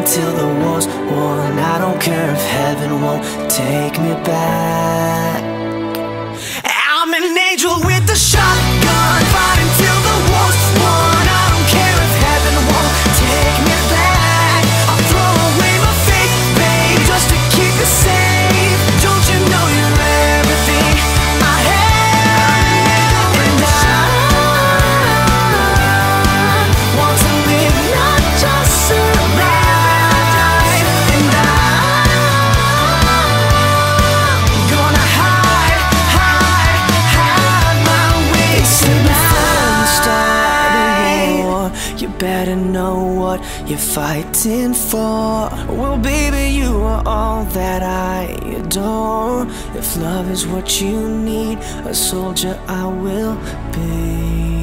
until the war's won. I don't care if heaven won't take me back. I'm an angel with a shotgun, fighting till the war's won. I don't care if heaven won't take me back. I'll throw away my faith, babe, just to keep you safe. Don't you know you're everything I have? And I want to live, not just survive. And I'm gonna hide my way tonight. You better know what you're fighting for. Well, baby, you are all that I adore. If love is what you need, a soldier I will be.